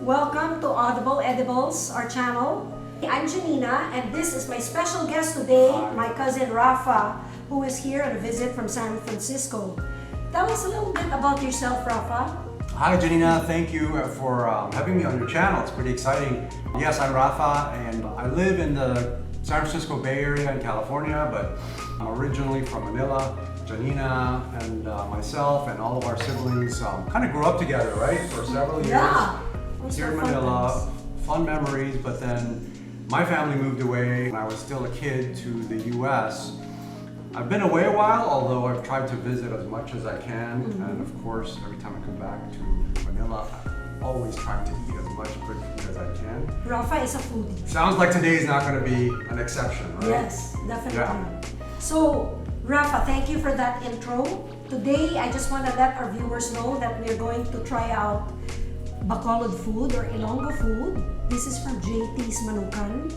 Welcome to Audible Edibles, our channel. I'm Janina, and this is my special guest today, my cousin Rafa, who is here on a visit from San Francisco. Tell us a little bit about yourself, Rafa. Hi Janina, thank you for having me on your channel. It's pretty exciting. Yes, I'm Rafa, and I live in the San Francisco Bay Area in California, but I'm originally from Manila. Janina and myself and all of our siblings kind of grew up together, right, for several years. Yeah. Here in Manila, fun memories, but then my family moved away when I was still a kid to the US. I've been away a while, although I've tried to visit as much as I can, and of course, every time I come back to Manila, I'm always trying to eat as much good food as I can. Rafa is a foodie. Sounds like today is not going to be an exception, right? Yes, definitely. Yeah. So, Rafa, thank you for that intro. Today, I just want to let our viewers know that we're going to try out MacLeod food or Ilonggo food. This is from JT's Manukan.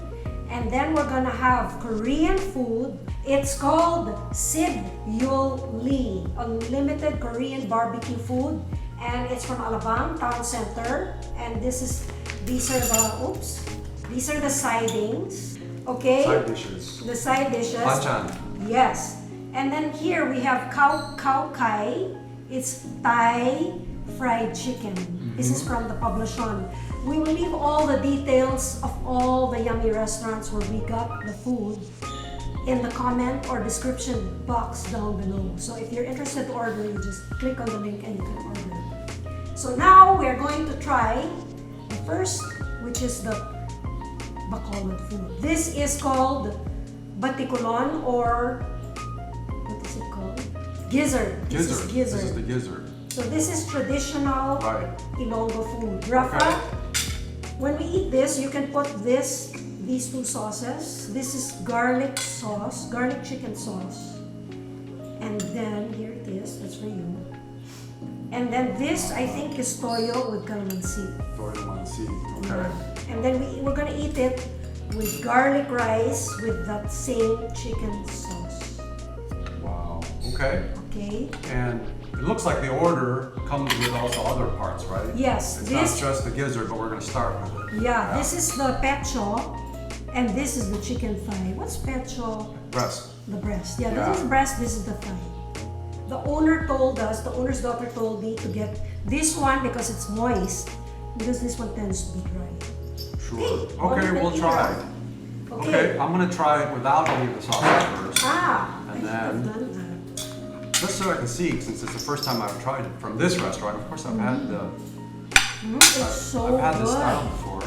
And then we're gonna have Korean food. It's called Sib Yul Lee, unlimited Korean barbecue food. And it's from Alabang Town Center. And these are the sidings. Okay? Side dishes. The side dishes. Banchan. Yes. And then here we have Khai. It's Thai fried chicken. This is from the Publishon. We will leave all the details of all the yummy restaurants where we got the food in the comment or description box down below. So if you're interested to order, you just click on the link and you can order. So now we're going to try the first, which is the MacLeod food. This is called Batikulon, or what is it called? Gizzard. This is gizzard. This is the gizzard. So this is traditional Ilonggo food. Rafa, Okay. when we eat this, you can put these two sauces. This is garlic sauce, garlic chicken sauce. And then, here it is, that's for you. And then this, I think, is toyo with calamansi. Toyo mansi, okay. Yeah. And then we're gonna eat it with garlic rice with that same chicken sauce. Wow, okay. Okay? And it looks like the order comes with also other parts, right? Yes. It's not just the gizzard, but we're going to start with it. Yeah, this is the pecho, and this is the chicken thigh. What's pecho? Breast. The breast. Yeah, this is breast, this is the thigh. The owner's daughter told me to get this one because it's moist, because this one tends to be dry. Sure. Hey, Okay, we'll try. Okay, I'm going to try it without any of the sauces first. And then- I've done that. Just so I can see, since it's the first time I've tried it from this restaurant. Of course, I've had It's so I've had this good. style before.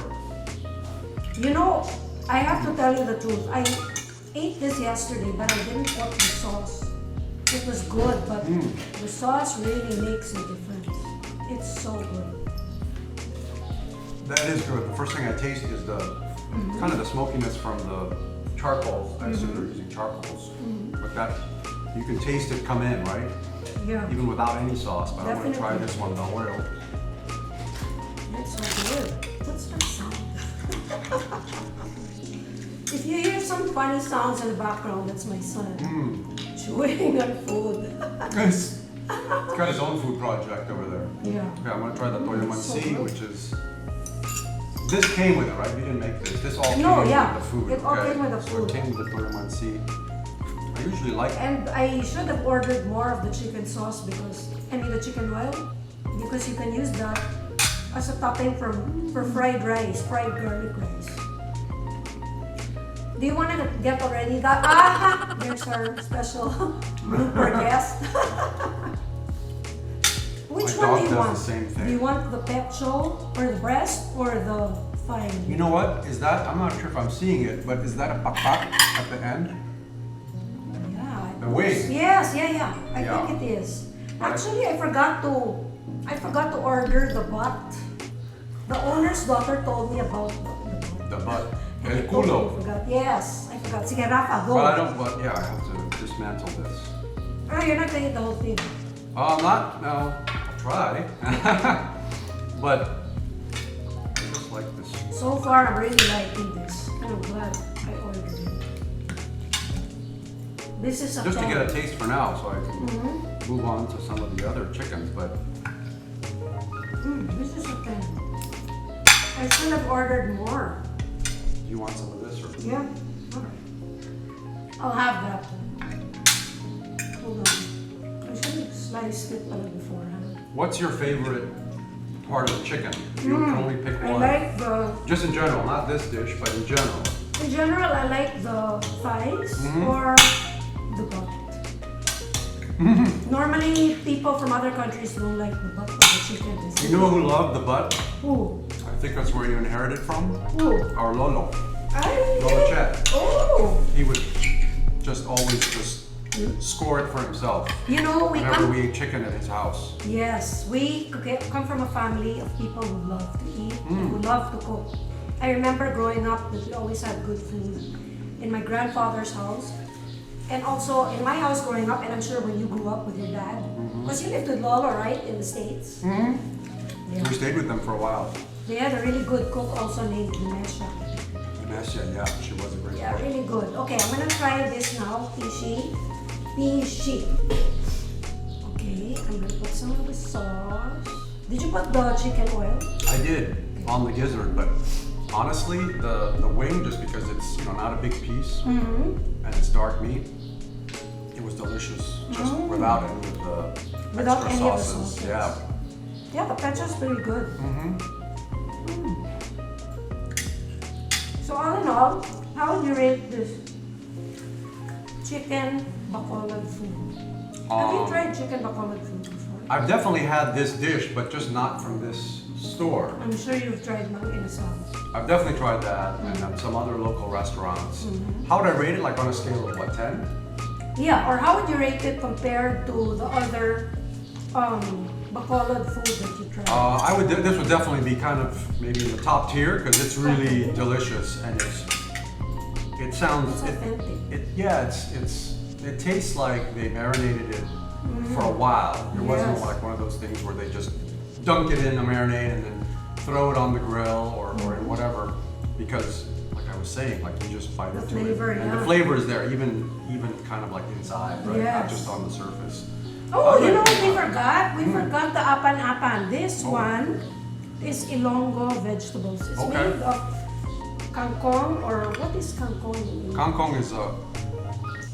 You know, I have to tell you the truth. I ate this yesterday, but I didn't put the sauce. It was good, but the sauce really makes a difference. It's so good. That is good. The first thing I taste is the kind of the smokiness from the charcoal. I assume they're using charcoals. But that, you can taste it come in, right? Yeah. Even without any sauce, but I want to try Definitely. this one, the oil. That's so good. What's that sound? If you hear some funny sounds in the background, that's my son chewing on food. He's got his own food project over there. Yeah. Okay, I'm gonna try the toyo so mansi, good. which is, this came with it, right? You didn't make this. This all No, came yeah. with the food. It all okay? came with the So food. it came with the toyo mansi. I usually like And I should have ordered more of the chicken sauce the chicken oil, because you can use that as a topping for fried rice, fried garlic rice. Do you want to get already that? There's our special blooper guest. Which My one dog do you does want? the same thing. Do you want the pecho or the breast or the thigh? You know what? Is that, I'm not sure if I'm seeing it, but is that a pakpak at the end? Yeah. The wing? Yes, yeah. I Yeah. think it is. Right. Actually, I forgot to order the butt. The owner's daughter told me about the The butt. And El I totally culo. forgot. Yes, I forgot. Sige, Rafa, go. But yeah, I have to dismantle this. You're not gonna eat the whole thing. No, I'll try. But I just like this. So far, I'm really liking this. I'm glad I ordered it. This is a Just to 10. get a taste for now, so I can move on to some of the other chickens, but This is a 10. I should have ordered more. Do you want some of this or? Yeah. Okay. I'll have that. Hold on. I should have sliced it beforehand. What's your favorite part of the chicken? If you can only pick I one. like the. Just in general, not this dish, but in general. In general, I like the thighs or the butt. Normally, people from other countries don't like the butt of the chicken. You know who loved the butt? Who? I think that's where you inherited from. Who? Our Lolo. I. Lolo Chet. Oh. He would just always just score it for himself. You know, Whenever we ate chicken at his house. Yes, we come from a family of people who love to eat, who love to cook. I remember growing up that we always had good food in my grandfather's house. And also in my house growing up, and I'm sure when you grew up with your dad, because you lived with Lolo, right, in the States? Yeah. We stayed with them for a while. They had a really good cook also named Dinesha. Vanessa, yeah, she was a great Yeah, cook. really good. Okay, I'm gonna try this now, Pishi. Okay, I'm gonna put some of the sauce. Did you put the chicken oil? I did, on the gizzard, but honestly, the wing, just because it's not a big piece and it's dark meat, it was delicious just without any of the Without extra any of the sauces. sauces. Yeah. Yeah, the pecho's pretty good. So all in all, how would you rate this chicken bacolod food? Have you tried chicken bacolod food before? I've definitely had this dish, but just not from this store. I'm sure you've tried mang inasal. I've definitely tried that and at some other local restaurants. How would I rate it? Like on a scale of what, 10? Yeah, or how would you rate it compared to the other bacolod food that you tried? This would definitely be kind of maybe in the top tier because it's really delicious and it sounds It's authentic. It tastes like they marinated it for a while. It wasn't Yes. like one of those things where they just dunk it in a marinade and then throw it on the grill or in whatever, because like I was saying, like you just bite The into flavor, it and yeah. the flavor is there, even kind of like inside, right? Not Yes. just on the surface. Oh, you know what we forgot? We forgot the apan-apan. This one is Ilonggo vegetables. It's Okay. made of kangkong, or what is kangkong? Kangkong is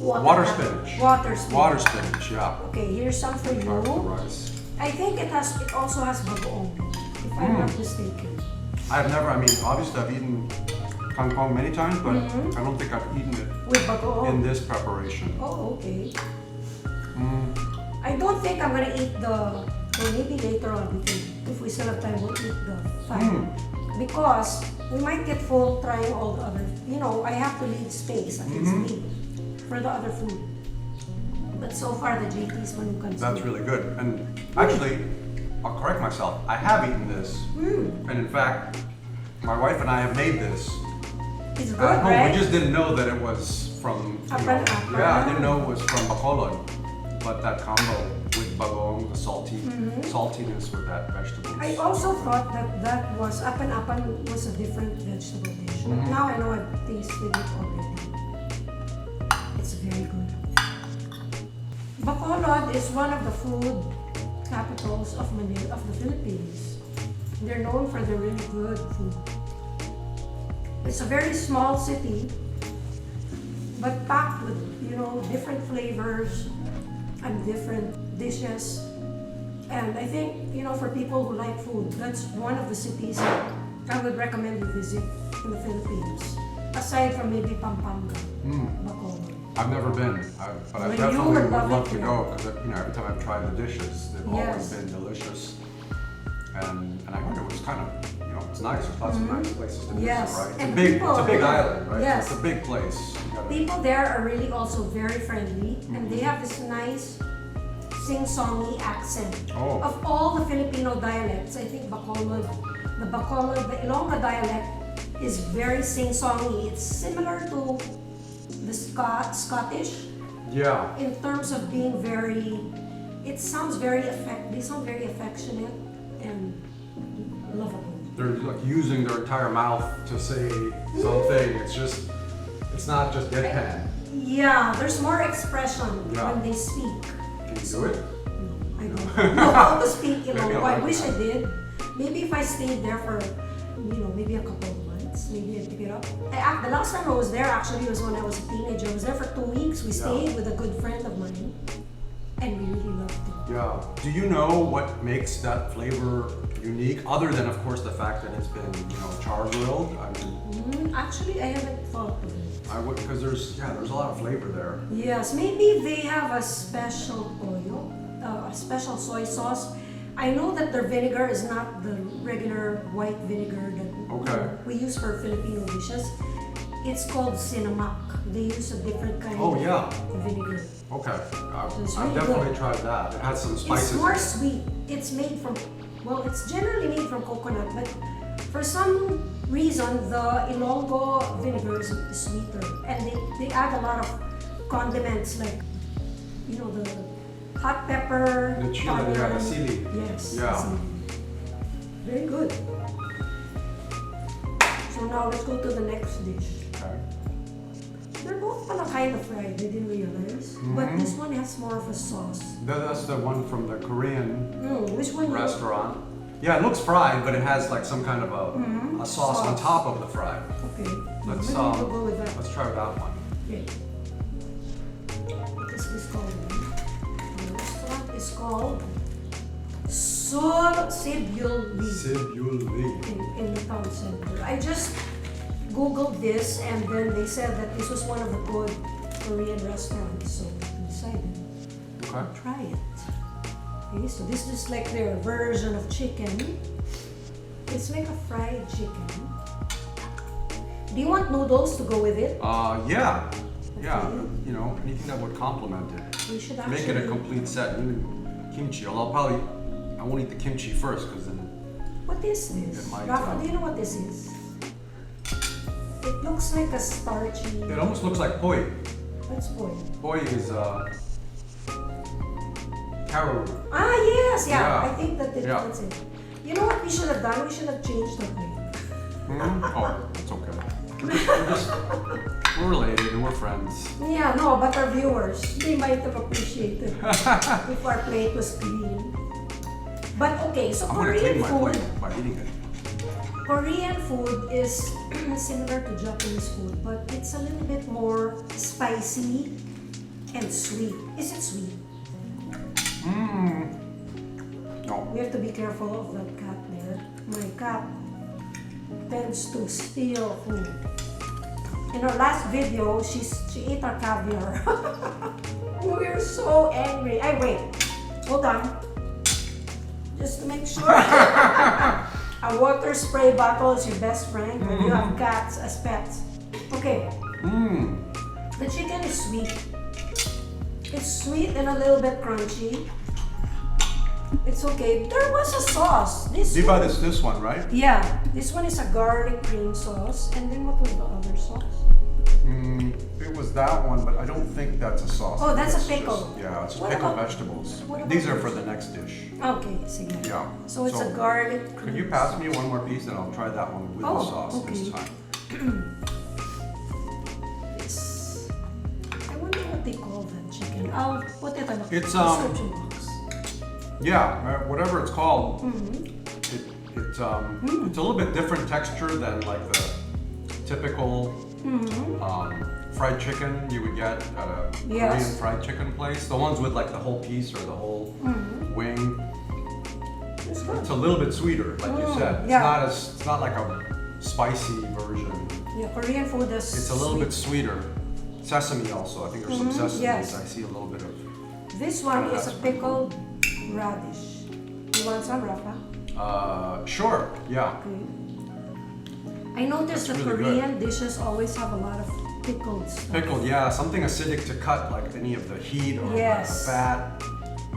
water spinach. Water spinach. Water spinach, yeah. Okay, here's some for Try with the you. rice. I think it also has bagoong, if I'm not mistaken. I've never, obviously I've eaten kangkong many times, but I don't think I've eaten it With bagoong. in this preparation. Oh, okay. I don't think I'm gonna eat or maybe later on, if we still have time, we'll eat the fat. Because we might get full trying all the other, I have to leave space, at least me, for the other food. But so far, the JT's Manukan. That's really good. And actually, I'll correct myself. I have eaten this. And in fact, my wife and I have made this It's good, at home. right? We just didn't know that it was from, Apan-apan. yeah, I didn't know it was from bacolod. But that combo with bagoong, the saltiness with that vegetable. I also thought that was apan-apan was a different vegetable dish. But now I know I've tasted it already. It's very good. Bacolod is one of the food capitals of Manila, of the Philippines. They're known for their really good food. It's a very small city, but packed with different flavors and different dishes. And I think, for people who like food, that's one of the cities that I would recommend you visit in the Philippines. Aside from maybe Pampanga, Bacolod. I've never been, but I Well, you definitely would would love love it to here. go because every time I've tried the dishes, they've always Yes. been delicious. And I heard it was kind of, it's nice. There's lots of nice places to visit, Yes. right? It's And a big, people- it's a big island, right? Yes. It's a big place. You gotta- People there are really also very friendly, and they have this nice sing-songy accent. Oh. Of all the Filipino dialects, I think the Ilonggo dialect is very sing-songy. It's similar to the Scottish Yeah. in terms of being they sound very affectionate and lovable. They're like using their entire mouth to say something. It's not just deadpan. Yeah, there's more expression Yeah. when they speak. Can you do it? I don't know how to speak Maybe Ilonggo. I'll I learn wish I that. did. Maybe if I stayed there for maybe a couple of months. Maybe I pick it up. The last time I was there actually was when I was a teenager. I was there for 2 weeks. We stayed with a good friend of mine, and we really loved it. Yeah. Do you know what makes that flavor unique, other than, of course, the fact that it's been, char grilled? I mean, actually, I haven't thought of it. I would, because there's a lot of flavor there. Yes, maybe they have a special oil, a special soy sauce. I know that their vinegar is not the regular white vinegar that we use for Filipino dishes. It's called Cinemac. They use a different kind of vinegar. Okay, So I've definitely tried that. It has some spices. It's more sweet. It's made from, it's generally made from coconut, but for some reason, the Ilonggo vinegar is sweeter. And they add a lot of condiments like, the hot pepper, the chili, the sili. Yes. Yeah. Sili. Very good. So now let's go to the next dish. Okay. They're both pala kind of fried, I didn't realize. But this one has more of a sauce. That's the one from the Korean Which one? restaurant. Yeah, it looks fried, but it has like some kind of a sauce on top of the fried. Okay. Let's Maybe we'll go with that. let's try that one. Okay. What is this called? The restaurant is called Sib Yul Lee. Sib Yul Lee. In the town center. I just googled this and then they said that this was one of the good Korean restaurants, so I decided to try it. Okay, so this is like their version of chicken. It's like a fried chicken. Do you want noodles to go with it? Yeah. Okay. Yeah, anything that would complement it. We should Make it a complete set. Even kimchi. Although I won't eat the kimchi first because then. What is this? It might, Rafa, do you know what this is? It looks like a starchy. It almost looks like poi. What's poi? Poi is taro root. Yes, Yeah. I think that's it. You know what we should have done? We should have changed the plate. Oh, it's okay. We're related and we're friends. Yeah, no, but our viewers, they might have appreciated if our plate was clean. But okay, so I'm gonna Korean clean my food. plate by eating it. Korean food is similar to Japanese food, but it's a little bit more spicy and sweet. Is it sweet? No. We have to be careful of that cat there. My cat tends to steal food. In our last video, she ate our caviar. We were so angry. Wait, hold on. Just to make sure. A water spray bottle is your best friend when you have cats as pets. Okay. The chicken is sweet. It's sweet and a little bit crunchy. It's okay. There was a sauce. This one, right? Yeah, this one is a garlic cream sauce. And then what was the other sauce? It was that one, but I don't think that's a sauce. Oh, that's a It's pickle. It's What pickled about- vegetables. what about These are this? for the next dish. Okay, sige. Yeah. So it's a garlic cream. Could you pass me one more piece and I'll try that one with the sauce this okay. time. I wonder what they call that chicken. I'll put it on the It's, description box. Yeah, whatever it's called. It's a little bit different texture than like the typical fried chicken you would get at a Korean fried chicken place. The ones with like the whole piece or the whole wing. It's good. It's a little bit sweeter, like you said. It's not like a spicy version. Yeah, Korean food is It's a little bit sweeter. Sesame also. I think there's some sesame. yes. I see a little bit of. This one is a pickled radish. You want some, Rafa? Sure. Yeah. Okay. I noticed That's that really Korean dishes always have a lot of pickled stuff. Pickled, yeah, something acidic to cut, like any of the heat or the fat.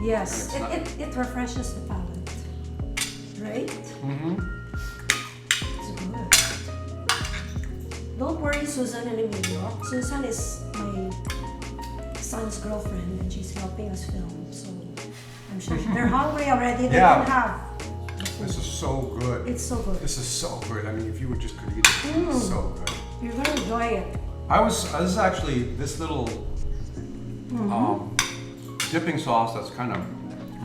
Yes, And it refreshes the palate. Right? It's good. Don't worry, Susan and Emilio. Susan is my son's girlfriend and she's helping us film. So I'm sure they're hungry already. They can have. This is so good. It's so good. This is so good. I mean, if you would just could eat it, it's so good. You're gonna enjoy it. This is actually this little dipping sauce that's kind of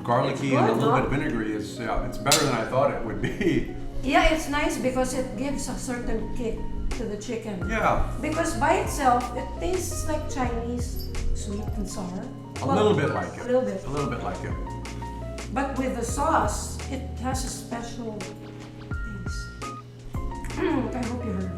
garlicky and a little bit vinegary. It's better than I thought it would be. Yeah, it's nice because it gives a certain kick to the chicken. Yeah. Because by itself, it tastes like Chinese, sweet and sour. A little bit like it. A little bit. A little bit like it. But with the sauce, it has a special taste. I hope you heard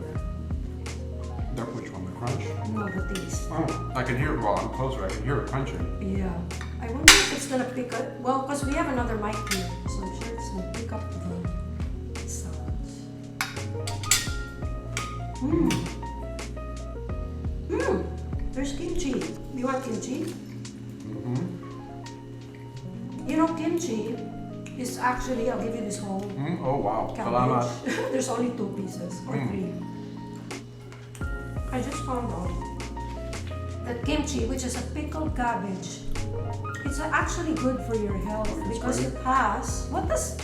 that. Which one? The crunch? No, the taste. Oh, I can hear it while I'm closer. I can hear it crunching. Yeah. I wonder if it's gonna pick up. Well, because we have another mic here, so I'm sure it's gonna pick up the sounds. There's kimchi. You want kimchi? You know, kimchi is actually, I'll give you this whole Oh wow. cabbage. There's only 2 pieces or 3. I just found out that kimchi, which is a pickled cabbage, it's actually good for your health because great. it has.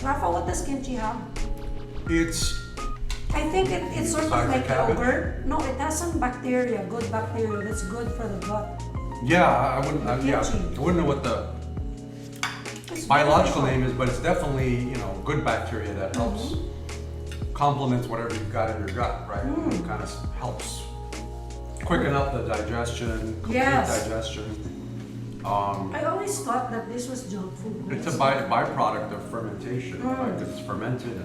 Rafa, what does kimchi have? It's I think it's sort of Besides the like cabbage? yogurt. No, it has some bacteria, good bacteria that's good for the gut. I wouldn't. I Kimchi. wouldn't know what the It's biological beneficial. name is, but it's definitely good bacteria that helps complements whatever you've got in your gut, right? It kind of helps quicken up the digestion, complete Yes. digestion. I always thought that this was junk food. but It's a byproduct of fermentation, right? 'Cause it's fermented,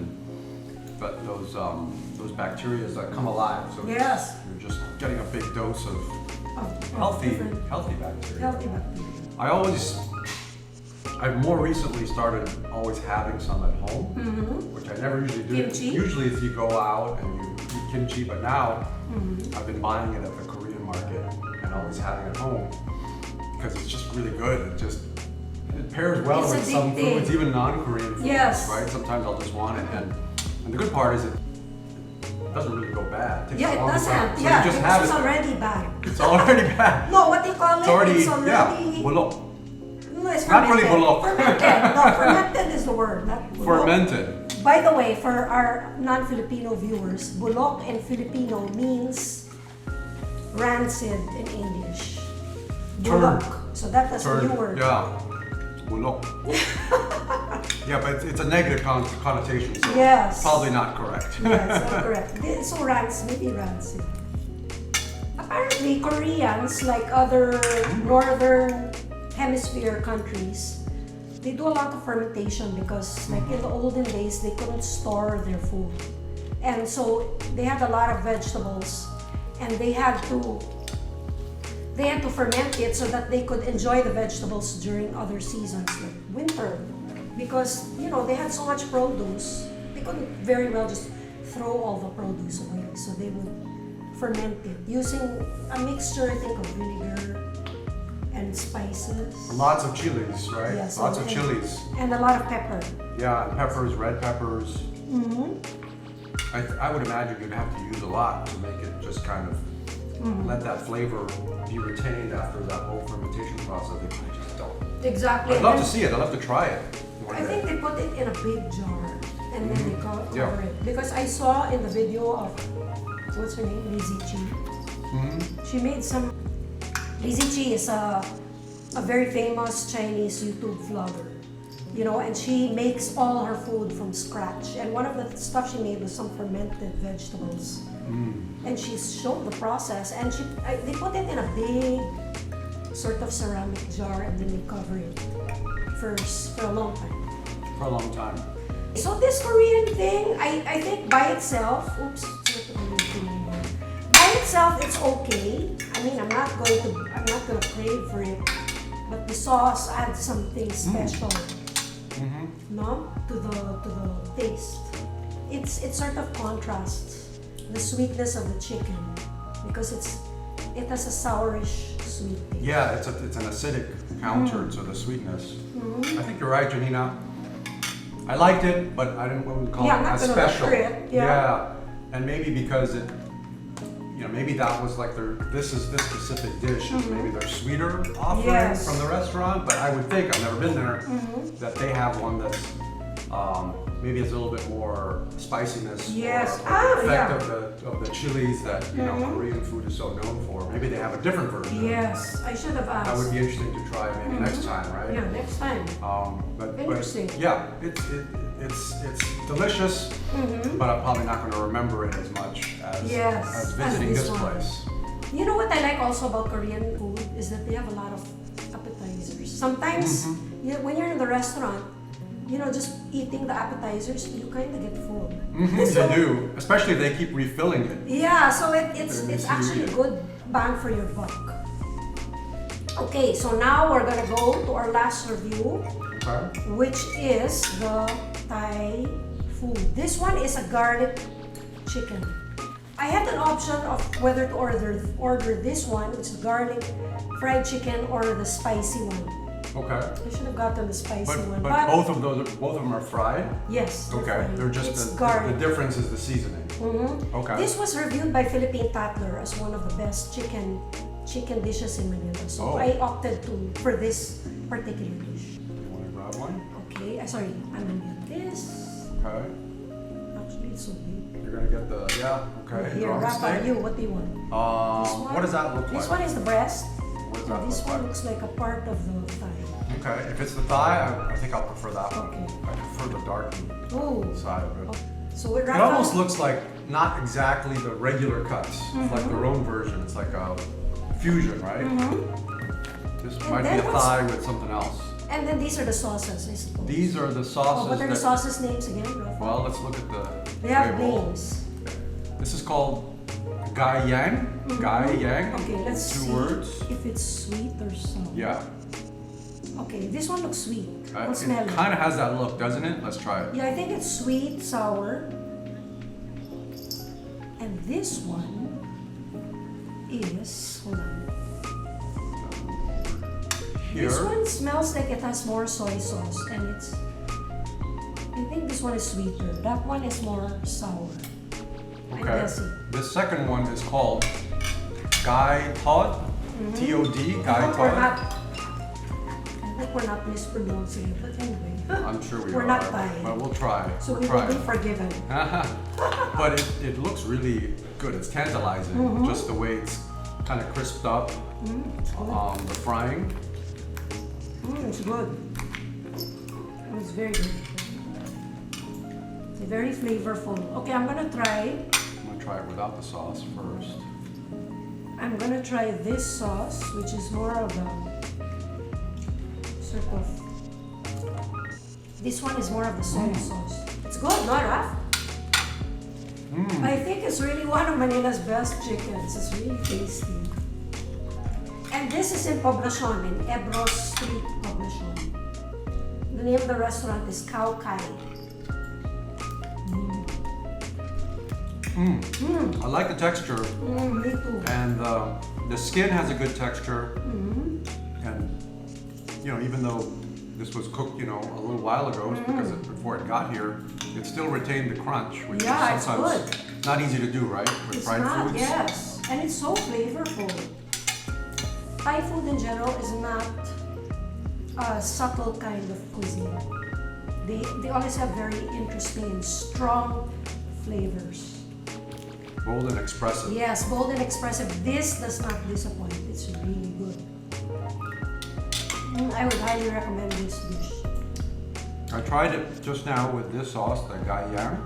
but those bacteria that come alive. So Yes. you're just getting a big dose of of healthy different bacteria. healthy bacteria. I've more recently started always having some at home, which I never usually do. Kimchi? Usually it's you go out and you eat kimchi, but now I've been buying it at the Korean market and always having it at home because it's just really good. It pairs well It's with some addicting. foods, even non-Korean foods, Yes. right? Sometimes I'll just want it, and the good part is it doesn't really go bad. It takes Yeah, a it long doesn't. time. So Yeah, you just because have it's it. already bad. It's already bad. No, what do you call it? It's already, already bulok. No, it's Not really fermented. bulok. Fermented. No, fermented is the word, not bulok. Fermented. By the way, for our non-Filipino viewers, bulok in Filipino means rancid in English. Bulok. So that's a new word. Yeah. Bulok. Yeah, but it's a negative connotation, so Yes. probably not correct. Yes, correct. So maybe rancid. Apparently, Koreans, like other northern hemisphere countries, they do a lot of fermentation because, like in the olden days, they couldn't store their food, and so they had a lot of vegetables, and they had to ferment it so that they could enjoy the vegetables during other seasons, like winter, because they had so much produce, they couldn't very well just throw all the produce away, so they would ferment it using a mixture, I think, of vinegar and spices. Lots of chilies, right? Yes, Lots of and- chilies. And a lot of pepper. Yeah, peppers, red peppers. I would imagine you'd have to use a lot to make it just kind of let that flavor be retained after that whole fermentation process. I just don't. Exactly. I'd love to see it. I'd love to try it one I day. think they put it in a big jar and then they cover Yeah. it. Because I saw in the video of, what's her name? Lizzie Chi. She made some. Lizzie Chi is a very famous Chinese YouTube vlogger. And she makes all her food from scratch. And one of the stuff she made was some fermented vegetables. And she showed the process, and they put it in a big sort of ceramic jar, and then they cover it first for a long time. For a long time. So this Korean thing, I think by itself, by itself it's okay. I mean, I'm not gonna crave for it, but the sauce adds something special, no, to the taste. It sort of contrasts the sweetness of the chicken because it has a sourish sweet taste. Yeah, it's an acidic counter to the sweetness. I think you're right, Janina. I liked it, but I wouldn't call I'm it not as gonna special. lecture it, yeah. And maybe because maybe that was like this specific dish is maybe their sweeter offering Yes. from the restaurant. But I would think, I've never been there, that they have one that's maybe it's a little bit more spiciness. Yes. Or effect Yeah. of the chilies that Korean food is so known for. Maybe they have a different version. Yes, I should have asked. That would be interesting to try maybe next time, right? Yeah, next time. But Interesting. yeah, it's delicious, but I'm probably not going to remember it as much as visiting this place. You know what I like also about Korean food is that they have a lot of appetizers. Sometimes when you're in the restaurant, just eating the appetizers, you kind of get full. So, they do, especially if they keep refilling it. Yeah, so it's actually good bang for your buck. Okay, so now we're gonna go to our last review, which is the Thai food. This one is a garlic chicken. I had an option of whether to order this one, which is garlic fried chicken, or the spicy one. Okay. I should have gotten the spicy one. But both of them are fried? Yes. Okay. Fried. They're just the difference is the seasoning. Okay. This was reviewed by Philippine Tatler as one of the best chicken dishes in Manila. So I opted for this particular dish. You want to grab one? Okay. Sorry, I'm gonna get this. Okay. Actually, it's so big. You're gonna get okay. Here, Rafa, what do you want? What does that look like? This one is the breast. What does that This look one like? looks like a part of the thigh. Okay, if it's the thigh, I think I'll prefer that one. Okay. I prefer the dark side of it. Okay. So with It Rafa, almost looks like not exactly the regular cuts. It's like their own version. It's like a fusion, right? This might be a thigh with something else. And then these are the sauces, I suppose. These are the sauces. What are the sauces names again, Rafa? Well, let's look at the They have label. names. This is called Gai Yang. Gai Yang. Okay, let's see Two words. if it's sweet or sour. Yeah. Okay, this one looks sweet. We'll It smell it. kind of has that look, doesn't it? Let's try it. Yeah, I think it's sweet, sour. And this one is, hold on. Here. This one smells like it has more soy sauce, and I think this one is sweeter. That one is more sour. I'm Okay. guessing. The second one is called Gai Tod. T-O-D. Gai I Tod. think we're not mispronouncing it, but anyway. I'm sure we are. We're not Thai. But we'll try. So we'll we try will be it. forgiven. But it looks really good. It's tantalizing. Just the way it's kind of crisped up. The frying. It's good. It's very good. It's very flavorful. Okay, I'm gonna try. I'm gonna try it without the sauce first. I'm gonna try this sauce, which is more of a sort of. This one is more of the soy sauce. It's good, no, Raf? I think it's really one of Manila's best chickens. It's really tasty. And this is in Poblacion, in Ebro Street, Poblacion. The name of the restaurant is Khao Khai. I like the texture. Me too. And the skin has a good texture. And even though this was cooked, a little while ago, because before it got here, it still retained the crunch, which is sometimes not easy to do, right? With It's fried not, foods. yes. And it's so flavorful. Thai food in general is not a subtle kind of cuisine. They always have very interesting and strong flavors. Bold and expressive. Yes, bold and expressive. This does not disappoint. It's really good. I would highly recommend this dish. I tried it just now with this sauce, the Gai Yang.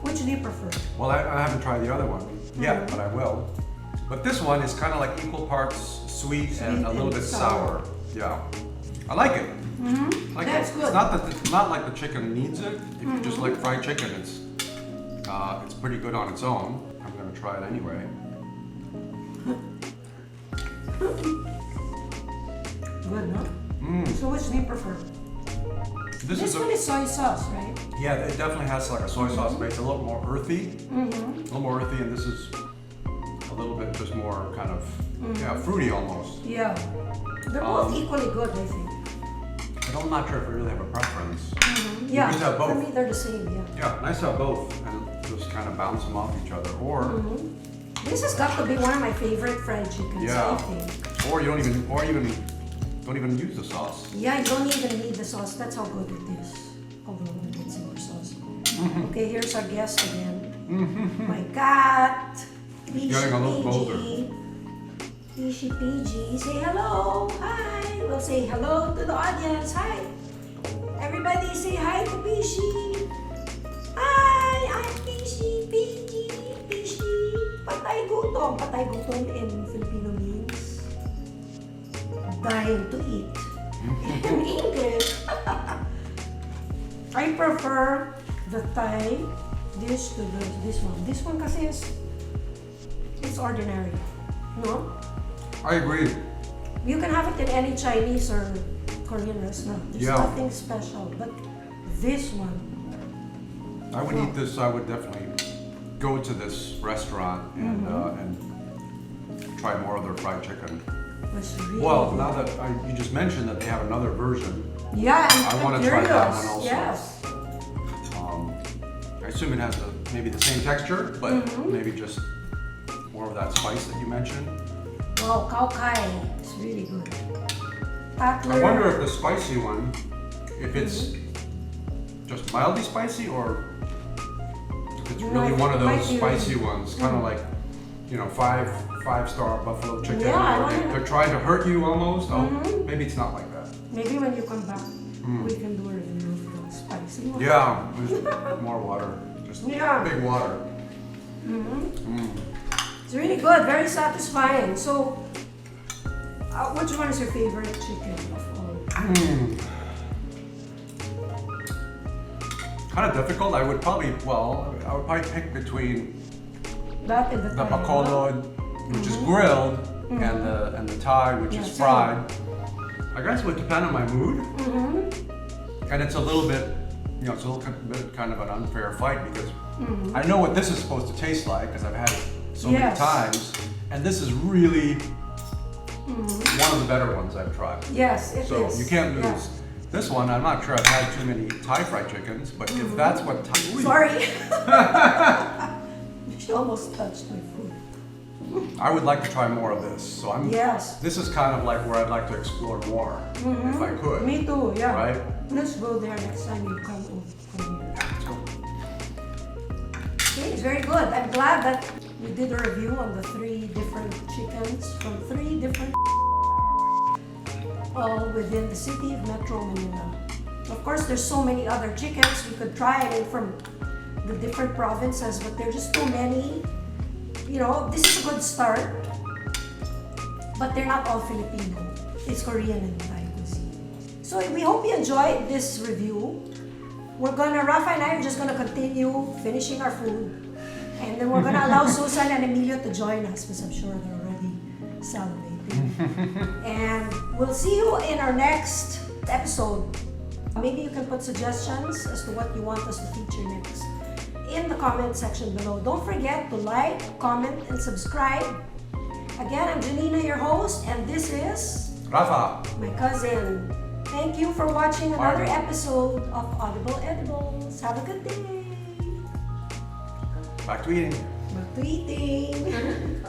Which do you prefer? Well, I haven't tried the other one yet, but I will. But this one is kind of like equal parts sweet and a little bit sour. Yeah, I like it. Like That's good. It's not like the chicken needs it. If you just like fried chicken, it's pretty good on its own. I'm gonna try it anyway. Good, no? So which do you prefer? This one is soy sauce, right? Yeah, it definitely has like a soy sauce base, a little more earthy. A little more earthy, and this is a little bit just more kind of fruity almost. Yeah. They're both equally good, I think. I'm not sure if I really have a preference. Yeah, can have both. for me they're the same, yeah. Yeah, nice to have both and just kind of bounce them off each other. Or This has got to be one of my favorite fried chickens, I think. or you don't even use the sauce. Yeah, you don't even need the sauce. That's how good it is. Although I don't see more sauce. Okay, here's our guest again. My cat. Getting a little bolder. Fishy PG. Say hello. Hi. We'll say hello to the audience. Hi. Everybody say hi to Pishi. Hi, I'm Pishi, Pishi, Pishi. Patay gutom in Filipino means dying to eat. In English, I prefer the Thai dish to this one. This one kasi it's ordinary, no? I agree. You can have it in any Chinese or Korean restaurant. There's nothing special, but this one. I would eat this. I would definitely go to this restaurant and try more of their fried chicken. Really well, good. now that you just mentioned that they have another version, Yeah, I want to try that one also. Yes. I assume it has maybe the same texture, but maybe just more of that spice that you mentioned. Wow, Khao Khai, it's really good. I wonder if the spicy one, if it's just mildly spicy or if it's really one of those spicy ones, kind of like, five-star buffalo chicken. Yeah, they're trying to hurt you almost. Oh, maybe it's not like that. Maybe when you come back, we can do a review of the spicy one. Yeah, with more water, just big water. It's really good, very satisfying. So, which one is your favorite chicken of all? Kind of difficult. I would probably pick between That and the MacLeod, which is grilled, and the Thai, which is fried. I guess it would depend on my mood. And it's a little bit, it's a little bit kind of an unfair fight because I know what this is supposed to taste like because I've had it so many times, and this is really one of the better ones I've tried. Yes, it is. So you can't lose. Yeah. This one, I'm not sure I've had too many Thai fried chickens, but if that's what Thai... Sorry. She almost touched my food. I would like to try more of this. So this is kind of like where I'd like to explore more, if I could. Me too, yeah. Right? Let's go there next time you come here. Let's go. Okay, it's very good. I'm glad that we did a review on the 3 different chickens from 3 different all within the city of Metro Manila. Of course, there's so many other chickens we could try from the different provinces, but there are just too many. This is a good start, but they're not all Filipino. It's Korean and Thai cuisine. So we hope you enjoyed this review. Rafa and I are just gonna continue finishing our food, and then we're gonna allow Susan and Emilio to join us because I'm sure they're already salivating. And we'll see you in our next episode. Maybe you can put suggestions as to what you want us to feature next in the comment section below. Don't forget to like, comment, and subscribe. Again, I'm Janina, your host, and this is Rafa, my cousin. Thank you for watching another episode of Audible Edibles. Have a good day. back to eating. Back to eating.